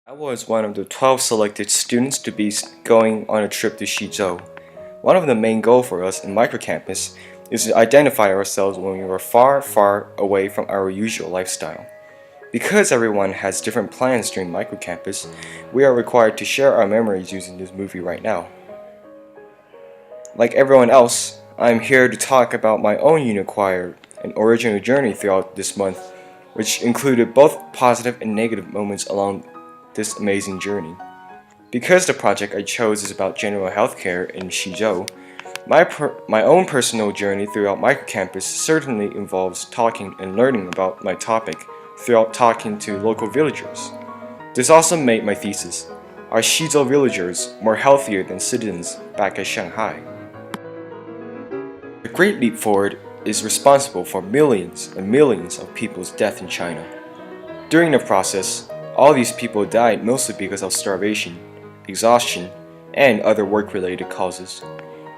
I was one of the 12 selected students to be going on a trip to Xizhou. One of the main goals for us in Microcampus is to identify ourselves when we are far, far away from our usual lifestyle. Because everyone has different plans during Microcampus, we are required to share our memories using this movie right now. Like everyone else, I am here to talk about my own Unichoir and original journey throughout this month, which included both positive and negative moments along this amazing journey. Because the project I chose is about general healthcare in Xizhou, my own personal journey throughout Microcampus certainly involves talking and learning about my topic throughout talking to local villagers. This also made my thesis: are Xizhou villagers more healthier than citizens back at Shanghai? The Great Leap Forward is responsible for millions and millions of people's death in China. During the process, all these people died mostly because of starvation, exhaustion, and other work-related causes.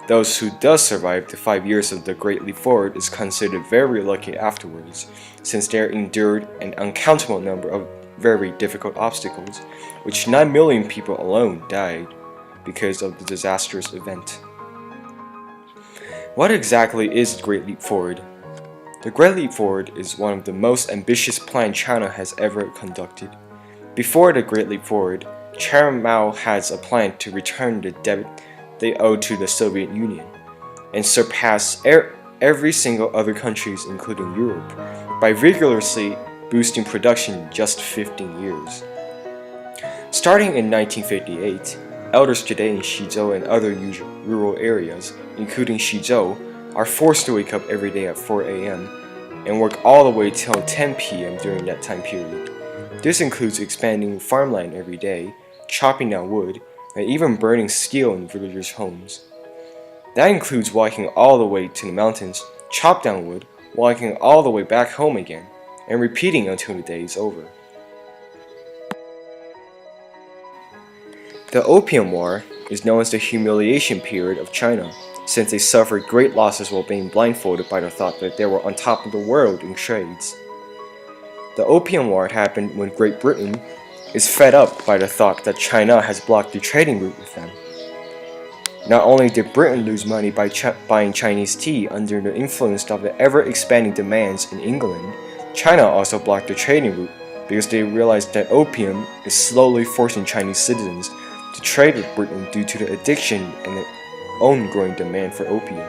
Those who does survive the 5 years of the Great Leap Forward is considered very lucky afterwards, since they endured an uncountable number of very difficult obstacles, which 9 million people alone died because of the disastrous event. What exactly is the Great Leap Forward? The Great Leap Forward is one of the most ambitious plans China has ever conducted. Before the Great Leap Forward, Chairman Mao has a plan to return the debt they owe to the Soviet Union and surpass every single other countries, including Europe, by rigorously boosting production in just 15 years. Starting in 1958, elders today in Xizhou and other rural areas, including Xizhou, are forced to wake up every day at 4 a.m. and work all the way till 10 p.m. during that time period. This includes expanding farmland every day, chopping down wood, and even burning steel in villagers' homes. That includes walking all the way to the mountains, chop down wood, walking all the way back home again, and repeating until the day is over. The Opium War is known as the humiliation period of China, since they suffered great losses while being blindfolded by the thought that they were on top of the world in trades. The Opium War happened when Great Britain is fed up by the thought that China has blocked the trading route with them. Not only did Britain lose money by buying Chinese tea under the influence of the ever-expanding demands in England, China also blocked the trading route because they realized that opium is slowly forcing Chinese citizens to trade with Britain due to the addiction and the own growing demand for opium.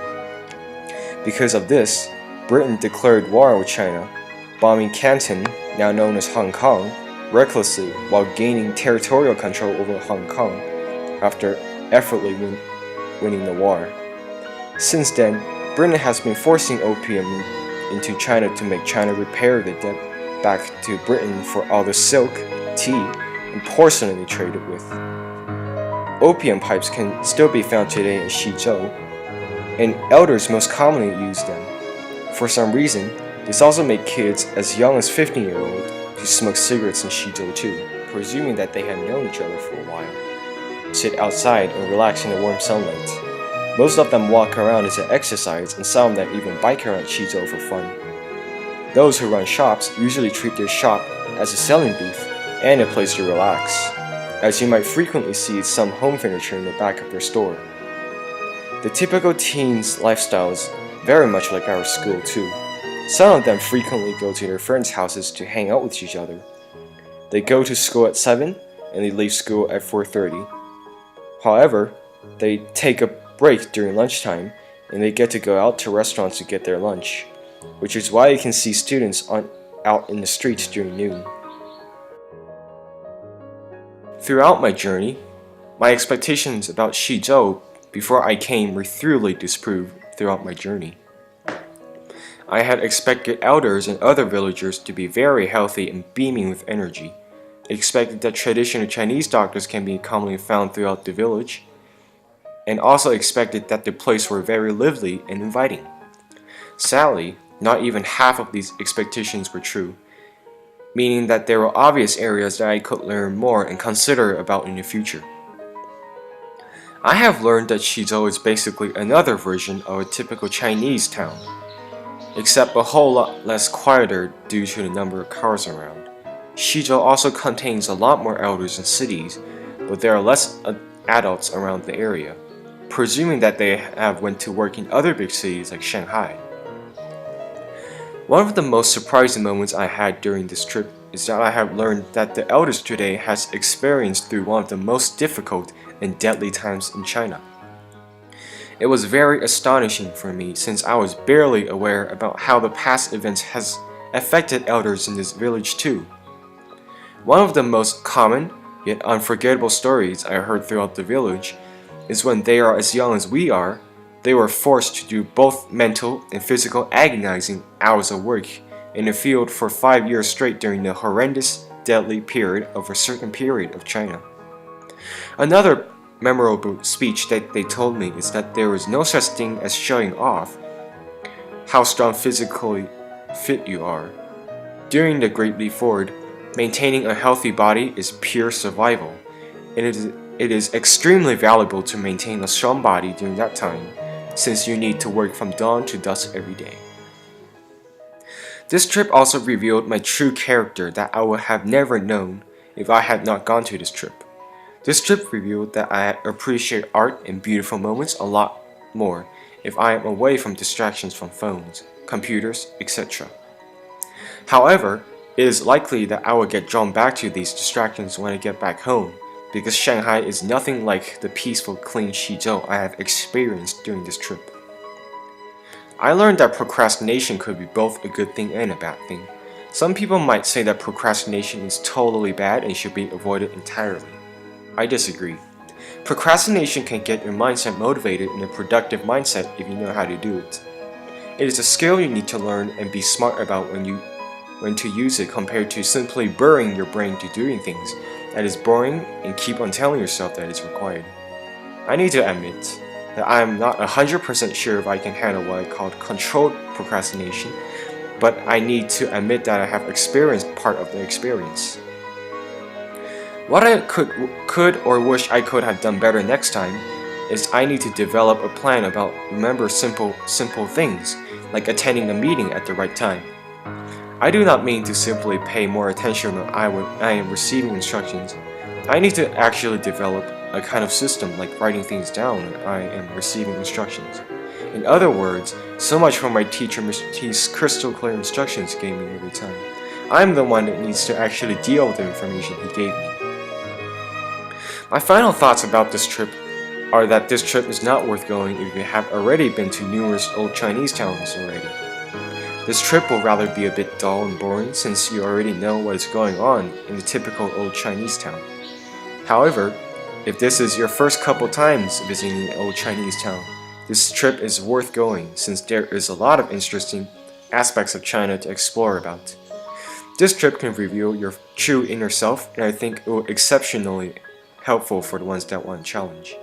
Because of this, Britain declared war with China, bombing Canton, now known as Hong Kong, recklessly while gaining territorial control over Hong Kong after effortlessly winning the war. Since then, Britain has been forcing opium into China to make China repair the debt back to Britain for all the silk, tea, and porcelain they traded with. Opium pipes can still be found today in Xizhou, and elders most commonly use them. For some reason, this also made kids as young as 15-year-olds to smoke cigarettes in Xizhou too, presuming that they had known each other for a while. Sit outside and relax in the warm sunlight. Most of them walk around as an exercise, and some of them even bike around Xizhou for fun. Those who run shops usually treat their shop as a selling booth and a place to relax, as you might frequently see some home furniture in the back of their store. The typical teen's lifestyle is very much like our school too. Some of them frequently go to their friends' houses to hang out with each other. They go to school at 7 and they leave school at 4:30. However, they take a break during lunchtime and they get to go out to restaurants to get their lunch, which is why you can see students out in the streets during noon. Throughout my journey, my expectations about Xizhou before I came were thoroughly disproved throughout my journey. I had expected elders and other villagers to be very healthy and beaming with energy, expected that traditional Chinese doctors can be commonly found throughout the village, and also expected that the place were very lively and inviting. Sadly, not even half of these expectations were true, meaning that there were obvious areas that I could learn more and consider about in the future. I have learned that Xizhou is basically another version of a typical Chinese town, except a whole lot less quieter due to the number of cars around. Xizhou also contains a lot more elders than cities, but there are less adults around the area, presuming that they have went to work in other big cities like Shanghai. One of the most surprising moments I had during this trip is that I have learned that the elders today has experienced through one of the most difficult and deadly times in China. It was very astonishing for me since I was barely aware about how the past events has affected elders in this village too. One of the most common yet unforgettable stories I heard throughout the village is when they are as young as we are, they were forced to do both mental and physical agonizing hours of work in the field for 5 years straight during the horrendous, deadly period of a certain period of China. Another memorable speech that they told me is that there is no such thing as showing off how strong physically fit you are. During the Great Leap Forward, maintaining a healthy body is pure survival, and it is extremely valuable to maintain a strong body during that time, since you need to work from dawn to dusk every day. This trip also revealed my true character that I would have never known if I had not gone to this trip. This trip revealed that I appreciate art and beautiful moments a lot more if I am away from distractions from phones, computers, etc. However, it is likely that I will get drawn back to these distractions when I get back home, because Shanghai is nothing like the peaceful, clean Xizhou I have experienced during this trip. I learned that procrastination could be both a good thing and a bad thing. Some people might say that procrastination is totally bad and should be avoided entirely. I disagree. Procrastination can get your mindset motivated in a productive mindset if you know how to do it. It is a skill you need to learn and be smart about when to use it compared to simply burying your brain to doing things that is boring and keep on telling yourself that it's required. I need to admit that I am not 100% sure if I can handle what I call controlled procrastination, but I need to admit that I have experienced part of the experience. What I could or wish I could have done better next time is I need to develop a plan about remember simple things, like attending a meeting at the right time. I do not mean to simply pay more attention when I am receiving instructions. I need to actually develop a kind of system like writing things down when I am receiving instructions. In other words, so much for my teacher Mr. T's crystal clear instructions he gave me every time. I'm the one that needs to actually deal with the information he gave me. My final thoughts about this trip are that this trip is not worth going if you have already been to numerous old Chinese towns already. This trip will rather be a bit dull and boring since you already know what is going on in the typical old Chinese town. However, if this is your first couple times visiting an old Chinese town, this trip is worth going since there is a lot of interesting aspects of China to explore about. This trip can reveal your true inner self, and I think it will be exceptionally helpful for the ones that want a challenge.